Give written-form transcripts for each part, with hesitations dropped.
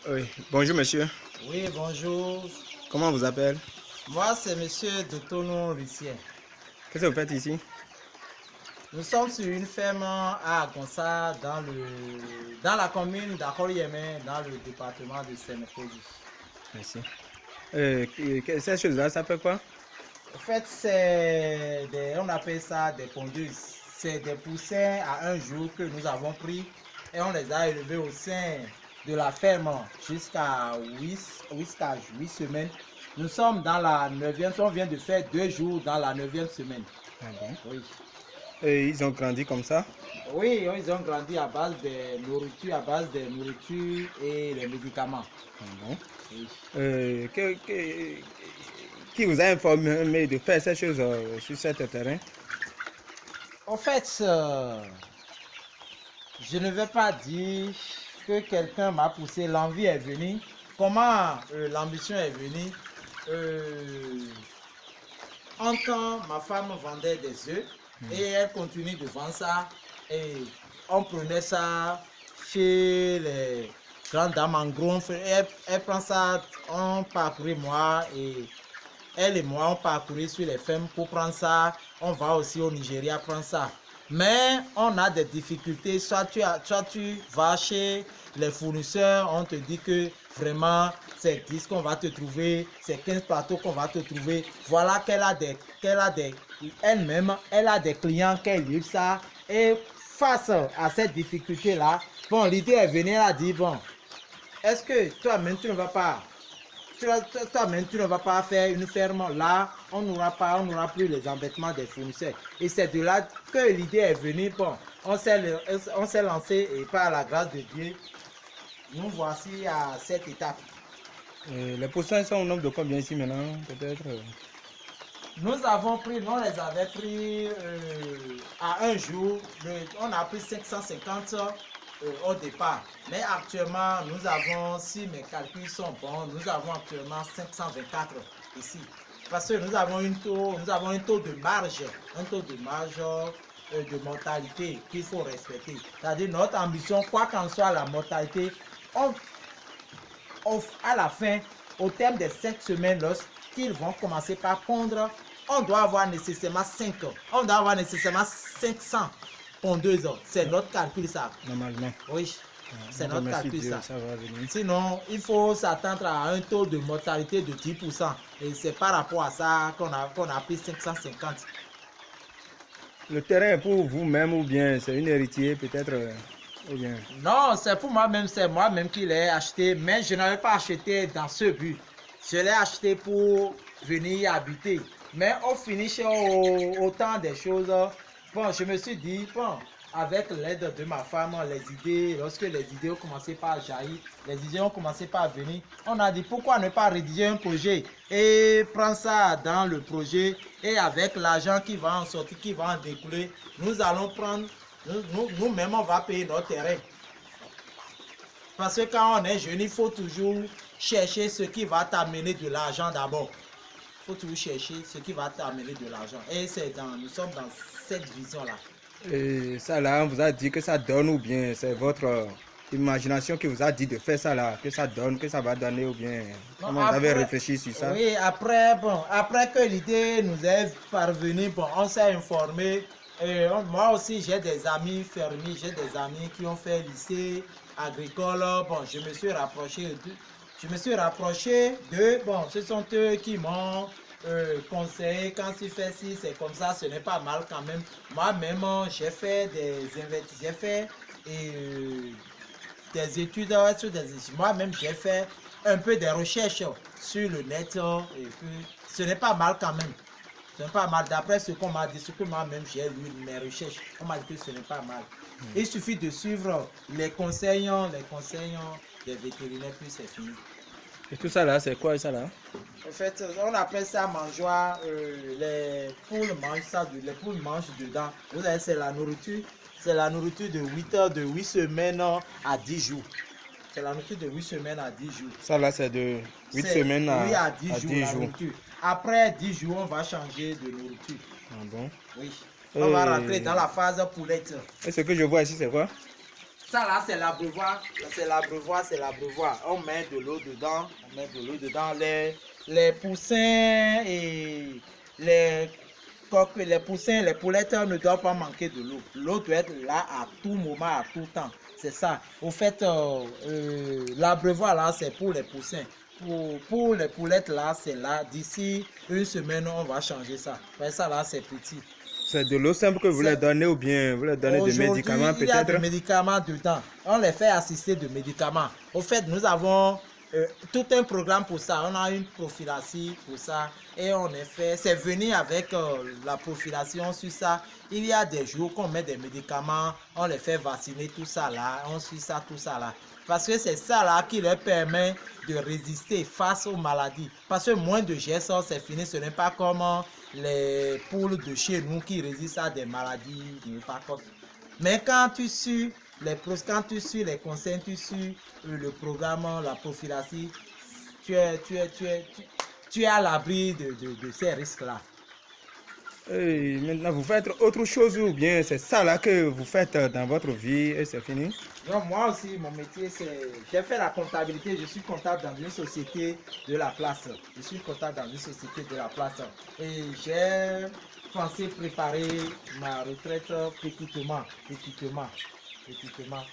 Oui, bonjour monsieur. Oui, bonjour. Comment vous appelez? Moi, c'est monsieur Dotono Lucien. Qu'est-ce que vous faites ici? Nous sommes sur une ferme à Agonsa, dans la commune d'Akol-Yémen, dans le département de Sénéfolie. Merci. Ces choses-là, ça fait quoi? En fait, on appelle ça des pondeuses. C'est des poussins à un jour que nous avons pris et on les a élevés au sein de la ferme jusqu'à 8 semaines. Nous sommes dans la 9e, on vient de faire 2 jours dans la 9e semaine. Ah bon? Oui. Et ils ont grandi comme ça? Oui, ils ont grandi à base à base de nourriture et les médicaments. Ah bon? Oui. Euh, que- que- qui vous a informé de faire ces choses sur ce terrain? En fait, je ne vais pas dire que quelqu'un m'a poussé, l'envie est venue. Comment l'ambition est venue? En temps, ma femme vendait des œufs et elle continue de vendre ça. Et on prenait ça chez les grandes dames en gros. Elle prend ça, on parcourait moi et elle et moi, on parcourait sur les fermes pour prendre ça. On va aussi au Nigeria prendre ça. Mais on a des difficultés. Soit tu vas chez les fournisseurs, on te dit que vraiment c'est 10 qu'on va te trouver, c'est 15 plateaux qu'on va te trouver. Voilà elle-même, elle a des clients qu'elle livre ça. Et face à cette difficulté-là, bon, l'idée est venue, elle a dit, bon, est-ce que toi-même tu ne vas pas toi-même, tu ne vas pas faire une ferme. Là, on n'aura plus les embêtements des fournisseurs. Et c'est de là que l'idée est venue. Bon, on s'est lancé et par la grâce de Dieu, nous voici à cette étape. Les poussins sont au nombre de combien ici maintenant? Peut-être. Nous les avait pris à un jour. On a pris 550 au départ. Mais actuellement, si mes calculs sont bons, nous avons actuellement 524 ici. Parce que nous avons un taux de marge, de mortalité qu'il faut respecter. C'est-à-dire notre ambition, quoi qu'en soit la mortalité, à la fin, au terme des 5 semaines, lorsqu'ils vont commencer par pondre, on doit avoir nécessairement 500 pondeuses. C'est notre calcul, ça. Normalement. Oui, c'est notre calcul, Dieu, ça. ça va venir. Sinon, il faut s'attendre à un taux de mortalité de 10%. Et c'est par rapport à ça qu'on a pris 550. Le terrain est pour vous-même ou bien c'est une héritier peut-être ou bien. Non, c'est pour moi-même, c'est moi-même qui l'ai acheté, mais je n'avais pas acheté dans ce but. Je l'ai acheté pour venir y habiter. Mais au finish, au temps des choses, bon, je me suis dit, bon, avec l'aide de ma femme, lorsque les idées ont commencé par jaillir, les idées ont commencé par venir, on a dit pourquoi ne pas rédiger un projet et prendre ça dans le projet et avec l'argent qui va en sortir, qui va en découler, nous allons prendre nous-mêmes, on va payer notre terrain. Parce que quand on est jeune, il faut toujours chercher ce qui va t'amener de l'argent d'abord. Il faut toujours chercher ce qui va t'amener de l'argent. Et nous sommes dans cette vision-là. Et ça là, on vous a dit que ça donne ou bien c'est votre imagination qui vous a dit de faire ça là, que ça donne, que ça va donner ou bien Non, comment vous avez réfléchi sur ça? oui, après que l'idée nous est parvenue, bon, on s'est informé. Moi aussi, j'ai des amis fermiers, j'ai des amis qui ont fait lycée agricole. Bon, je me suis rapproché d'eux. Bon, ce sont eux qui m'ont conseillé, quand tu fais ci, c'est comme ça, ce n'est pas mal quand même. Moi-même, j'ai fait des études, moi-même j'ai fait un peu des recherches sur le net et puis ce n'est pas mal quand même. Ce n'est pas mal. D'après ce qu'on m'a dit, ce que moi-même j'ai lu, mes recherches, on m'a dit que ce n'est pas mal. Il suffit de suivre les conseils des vétérinaires, puis c'est fini. Et tout ça là, c'est quoi ça là? En fait, on appelle ça mangeoire. Les poules mangent ça, les poules mangent dedans. Vous savez, c'est la nourriture. C'est la nourriture de 8 heures, de 8 semaines à 10 jours. C'est la nourriture de 8 semaines à 10 jours. Ça là, c'est de 8 semaines Oui, à 10 jours, 10 la jours. nourriture. Après 10 jours, on va changer de nourriture. Ah bon? Oui. On va rentrer dans la phase poulette. Et ce que je vois ici, c'est quoi? Ça là, c'est l'abreuvoir. C'est l'abreuvoir, c'est l'abreuvoir. On met de l'eau dedans. On met de l'eau dedans. Les poussins et les coques, les poussins, les poulettes ne doivent pas manquer de l'eau. L'eau doit être là à tout moment, à tout temps. C'est ça. Au fait, l'abreuvoir là, c'est pour les poussins. Pour les poulettes là, c'est là. D'ici une semaine, on va changer ça. Mais ça là, c'est petit. C'est de l'eau simple que vous leur donnez ou bien vous leur donnez des médicaments Aujourd'hui, il y a des peut-être? médicaments dedans. On les fait assister de médicaments. Au fait, nous avons tout un programme pour ça. On a une prophylaxie pour ça. Et on est fait. C'est venu avec la prophylaxie sur ça. Il y a des jours qu'on met des médicaments. On les fait vacciner, tout ça là. On suit ça, tout ça là. Parce que c'est ça là qui leur permet de résister face aux maladies. Parce que moins de gestes, c'est fini. Ce n'est pas comme les poules de chez nous qui résistent à des maladies. Pas comme... Mais quand tu suis les conseils, tu suis le programme, la prophylaxie, tu es à l'abri de ces risques-là. Et maintenant, vous faites autre chose ou bien c'est ça là que vous faites dans votre vie et c'est fini? Donc moi aussi, mon métier, j'ai fait la comptabilité. Je suis comptable dans une société de la place. Je suis comptable dans une société de la place. Et j'ai pensé préparer ma retraite petitement,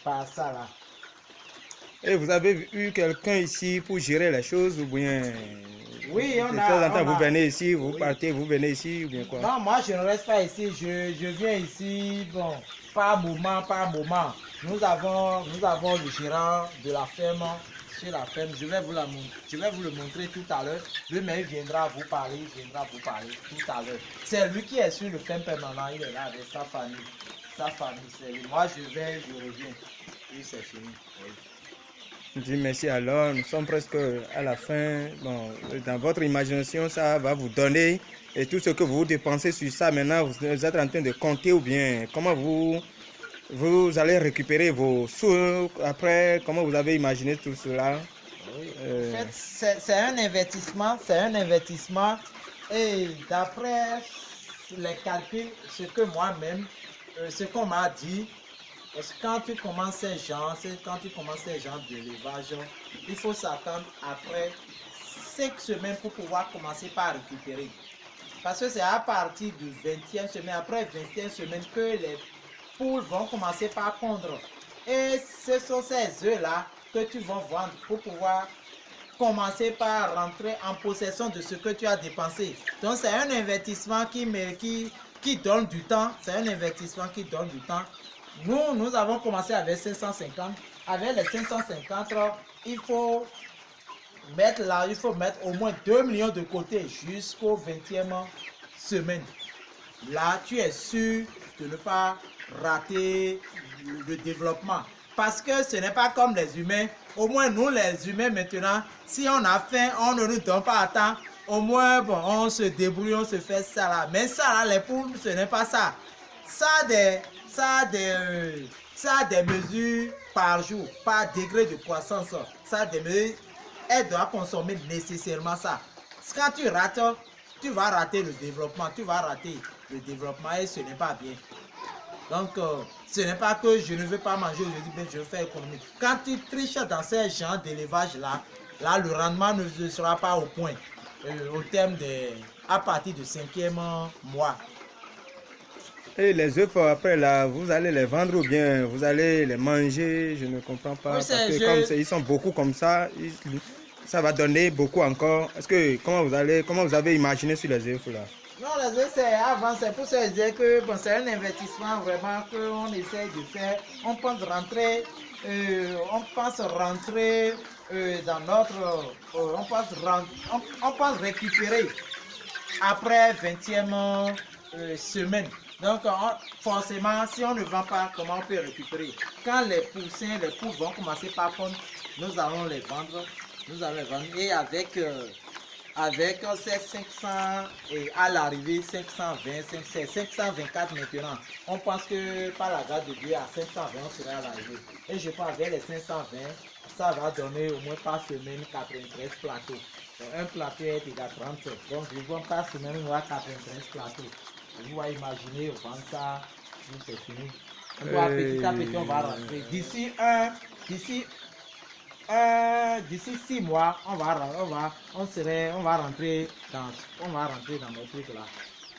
par ça là. Et vous avez eu quelqu'un ici pour gérer les choses ou bien Oui, de temps en temps vous venez ici, vous oui. partez, vous venez ici ou bien quoi? Non, moi je ne reste pas ici. Je viens ici, bon, par moment, par moment. Nous avons le gérant de la ferme sur la ferme. Je vais vous le montrer tout à l'heure. Lui-même il viendra vous parler, tout à l'heure. C'est lui qui est sur le ferme permanent. Il est là avec sa famille. C'est lui. Moi je vais, je reviens. Oui, c'est fini. Oui. Je dis merci alors, nous sommes presque à la fin. Bon, dans votre imagination, ça va vous donner et tout ce que vous dépensez sur ça maintenant, vous êtes en train de compter ou bien comment vous allez récupérer vos sous après, comment vous avez imaginé tout cela? Oui. En fait, c'est un investissement et d'après les calculs, ce que moi-même, ce qu'on m'a dit, parce que quand tu commences ces genres d'élevage, il faut s'attendre après 5 semaines pour pouvoir commencer par récupérer. Parce que c'est à partir du 20e semaine, après 20e semaine, que les poules vont commencer par pondre. Et ce sont ces œufs-là que tu vas vendre pour pouvoir commencer par rentrer en possession de ce que tu as dépensé. Donc c'est un investissement qui donne du temps. C'est un investissement qui donne du temps. Nous avons commencé avec 550. Avec les 550, il faut il faut mettre au moins 2 millions de côté jusqu'au 20e semaine. Là, tu es sûr de ne pas rater le développement. Parce que ce n'est pas comme les humains. Au moins, nous, les humains, maintenant, si on a faim, on ne nous donne pas à temps. Au moins, bon, on se débrouille, on se fait ça là. Mais ça là, les poules, ce n'est pas ça. Ça a des mesures par jour, par degré de croissance. Ça a des mesures. Elle doit consommer nécessairement ça. Quand tu rates, tu vas rater le développement. Et ce n'est pas bien. Donc, ce n'est pas que je ne veux pas manger aujourd'hui, mais je veux faire économie. Quand tu triches dans ces genres d'élevage-là, là, le rendement ne sera pas au point au terme à partir du 5e mois. Et les œufs après là, vous allez les vendre ou bien vous allez les manger? Je ne comprends pas. Oui, Parce que comme ils sont beaucoup comme ça, ça va donner beaucoup encore. Est-ce que comment vous avez imaginé sur les œufs là? Non, les œufs, c'est pour ça que je disais que bon, c'est un investissement vraiment qu'on essaie de faire. On pense rentrer, dans notre, on pense récupérer après 20e semaine. Donc, forcément, si on ne vend pas, comment on peut récupérer? Quand les poules vont commencer par pondre, nous allons les vendre. Et avec ces 500 et à l'arrivée 520, 524 maintenant, on pense que par la garde de Dieu à 520 on sera à l'arrivée. Et je pense avec les 520, ça va donner au moins par semaine 93 plateaux. Donc, un plateau est égal à 30. Donc je vois par semaine on aura 93 plateaux. Vous pouvez imaginer, on vend ça, c'est fini. Voilà, petit à petit, on va rentrer. D'ici 6 mois, on va rentrer dans nos trucs là.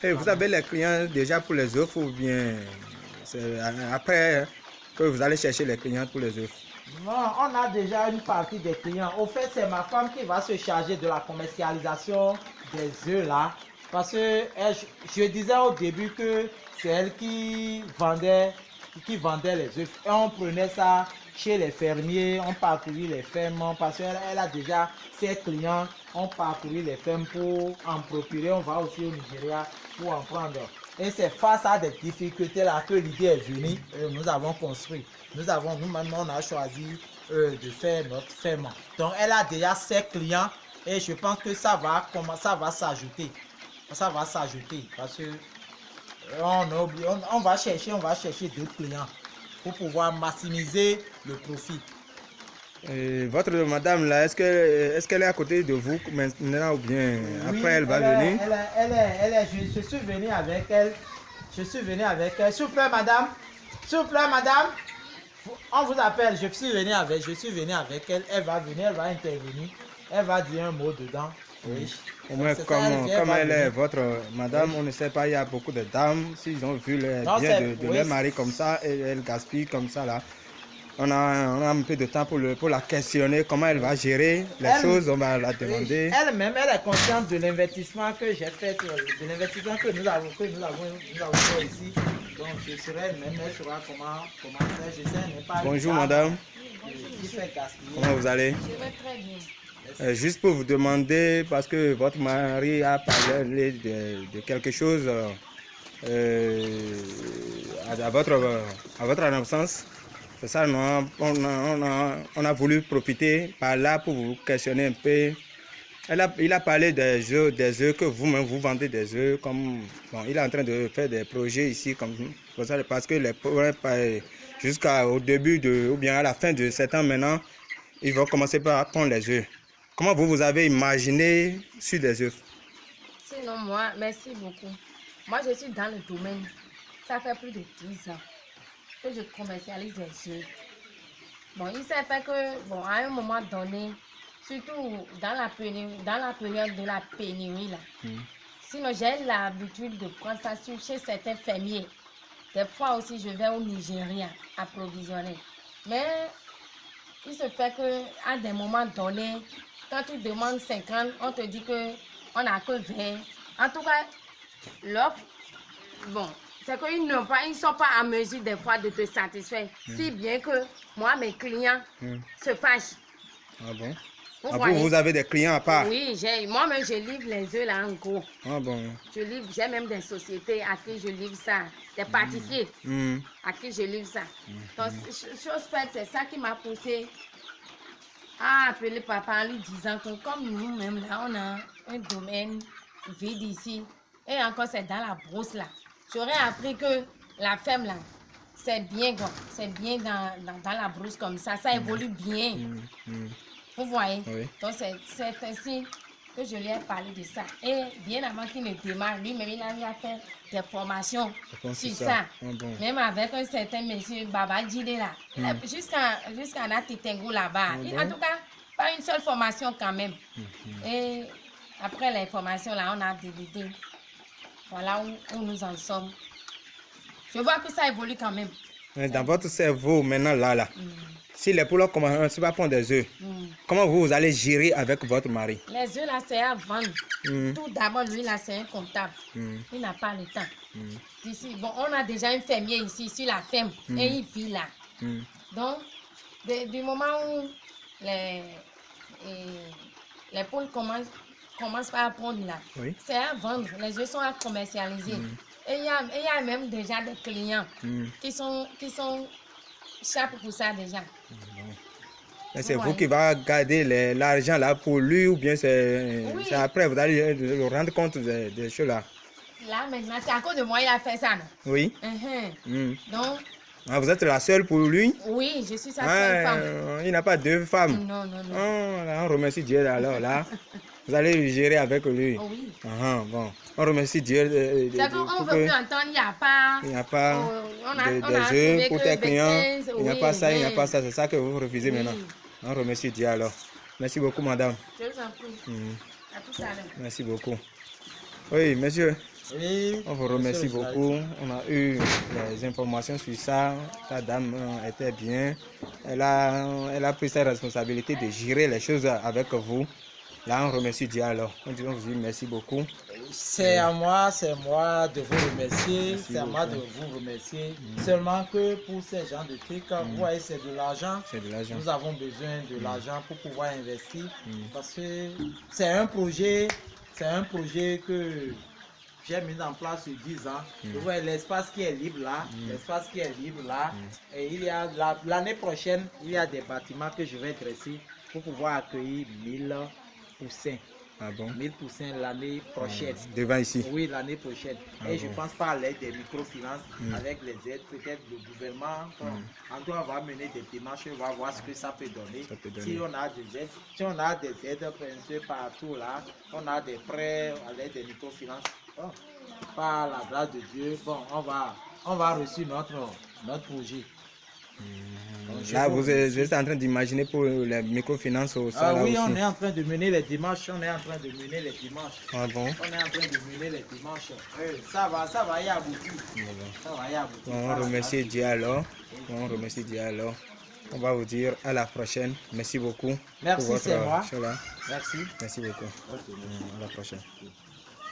Et vous avez les clients déjà pour les œufs ou bien c'est après que vous allez chercher les clients pour les œufs? Non, on a déjà une partie des clients. Au fait, c'est ma femme qui va se charger de la commercialisation des œufs là. Parce que je disais au début que c'est elle qui vendait les œufs. Et on prenait ça chez les fermiers, on parcourait les fermes parce qu'elle a déjà ses clients. On parcourait les fermes pour en procurer. On va aussi au Nigeria pour en prendre. Et c'est face à des difficultés là que l'idée est venue. Nous avons construit. Nous-mêmes, on a choisi de faire notre ferme. Donc, elle a déjà ses clients et je pense que ça va s'ajouter. Ça va s'ajouter parce que on va chercher d'autres clients pour pouvoir maximiser le profit. Et votre madame là, est-ce qu'elle est à côté de vous maintenant ou bien Oui, après elle va venir? Je suis venu avec elle. S'il vous plaît, madame. S'il vous plaît, madame. On vous appelle. Je suis venu avec elle. Elle va venir, elle va intervenir. Elle va dire un mot dedans. Oui. Au moins, comme elle est votre madame, oui. On ne sait pas, il y a beaucoup de dames, s'ils ont vu les biens de leur mari comme ça, et elle gaspille comme ça là. On a un peu de temps pour la questionner, comment elle va gérer les choses, on va la demander. Elle-même, elle est consciente de l'investissement que j'ai fait, de l'investissement que nous avons fait ici. Donc, je serai elle-même, elle saura comment faire. Je sais, elle n'est pas. Bonjour madame. Qui fait gaspiller. Comment vous allez? Je vais très bien. Juste pour vous demander, parce que votre mari a parlé de quelque chose à votre absence. C'est ça, on a voulu profiter par là pour vous questionner un peu. Il a parlé des œufs que vous-même vous vendez des œufs. Il est en train de faire des projets ici comme ça, parce que jusqu'au début ou bien à la fin de 7 ans maintenant, ils vont commencer par prendre les œufs. Comment vous avez imaginé sur des œufs? Sinon, moi, merci beaucoup. Moi, je suis dans le domaine. Ça fait plus de 10 ans que je commercialise des œufs. Bon, il s'est fait que, à un moment donné, surtout dans la période de la pénurie, là. Sinon, j'ai l'habitude de prendre ça chez certains fermiers. Des fois aussi, je vais au Nigeria approvisionner. Mais il se fait qu'à des moments donnés, quand tu demandes 50, on te dit qu'on n'a que 20. En tout cas, l'offre, c'est qu'ils ne sont pas à mesure des fois de te satisfaire. Si bien que moi, mes clients se fâchent. Ah bon? Vous avez des clients à part? Oui, moi-même, je livre les œufs là en gros. Ah bon? J'ai même des sociétés à qui je livre ça, des pâtissiers à qui je livre ça. Donc, chose faite, c'est ça qui m'a poussé à appeler papa en lui disant que comme nous-mêmes là, on a un domaine vide ici et encore c'est dans la brousse là. J'aurais appris que la ferme là, c'est bien dans la brousse comme ça évolue bien. Vous voyez? Oui. Donc c'est ainsi que je lui ai parlé de ça. Et bien avant qu'il ne démarre, lui-même il a fait des formations sur ça. Même avec un certain monsieur Baba Djidé là. Jusqu'à Natitengo là-bas. En tout cas, pas une seule formation quand même. Et après les formations là, on a débuté. Voilà où nous en sommes. Je vois que ça évolue quand même. Dans votre cerveau maintenant là. Si les poules commencent à prendre des œufs, comment vous allez gérer avec votre mari? Les œufs là, c'est à vendre. Tout d'abord, lui là, c'est un comptable. Il n'a pas le temps. Ici, on a déjà un fermier ici sur la ferme et il vit là. Donc, du moment où les poules commencent à prendre là, c'est à vendre. Les œufs sont à commercialiser. Et il y a même déjà des clients qui sont chapeaux pour ça déjà. C'est vous qui va garder l'argent là pour lui ou bien c'est après vous allez le rendre compte des choses là? Là maintenant, c'est à cause de moi il a fait ça. Non? Oui. Donc. Vous êtes la seule pour lui? Oui, je suis sa seule femme. Il n'a pas deux femmes? Non. On remercie Dieu alors là. Vous allez gérer avec lui. Oh oui. Bon. On remercie Dieu. C'est qu'on ne veut plus entendre, il n'y a pas. Il n'y a pas On a des trouvé jeux pour que tes clients. 15, Il n'y a oui, pas ça, il n'y a mais- pas ça. C'est ça que vous refusez Oui. maintenant. On remercie Dieu alors. Merci beaucoup, madame. Je vous en prie. À tout à l'heure. Merci beaucoup. Oui, monsieur, Oui. on vous remercie Monsieur le beaucoup. On a eu les informations sur ça. Ta dame était bien. Elle a pris sa responsabilité de gérer les choses avec vous. Là, on remercie Dieu alors. On vous dit merci beaucoup. C'est à moi de vous remercier. Merci C'est à moi beaucoup. de vous remercier. Seulement que pour ces gens de trucs, vous voyez, c'est de l'argent. C'est de l'argent. Nous avons besoin de l'argent pour pouvoir investir. Parce que c'est un projet que j'ai mis en place sur 10 ans. Vous voyez l'espace qui est libre là, et il y a l'année prochaine, il y a des bâtiments que je vais dresser pour pouvoir accueillir 1000 poussins. Ah bon? 1000 poussins l'année prochaine. Devant ici. Oui, l'année prochaine. Ah Et je bon. pense par l'aide des microfinances, avec les aides, peut-être le gouvernement. En tout cas, on va mener des démarches, on va voir ce que ça peut donner. Ça peut donner. Si on a des aides, un peu partout là, on a des prêts à l'aide des microfinances. Bon, par la grâce de Dieu, bon, on va réussir notre projet. Donc, je Là, vous vous êtes en train d'imaginer pour les microfinances au Ah là oui, aussi. on est en train de mener les démarches, Ah bon? On est en train de mener les démarches. Ça va y aboutir. Ça va y aboutir. Bon, on remercie Dieu alors. On remercie Dieu alors. On va vous dire à la prochaine. Merci beaucoup. Merci, pour votre c'est moi. show là. Merci. Merci beaucoup. Ok. À la prochaine.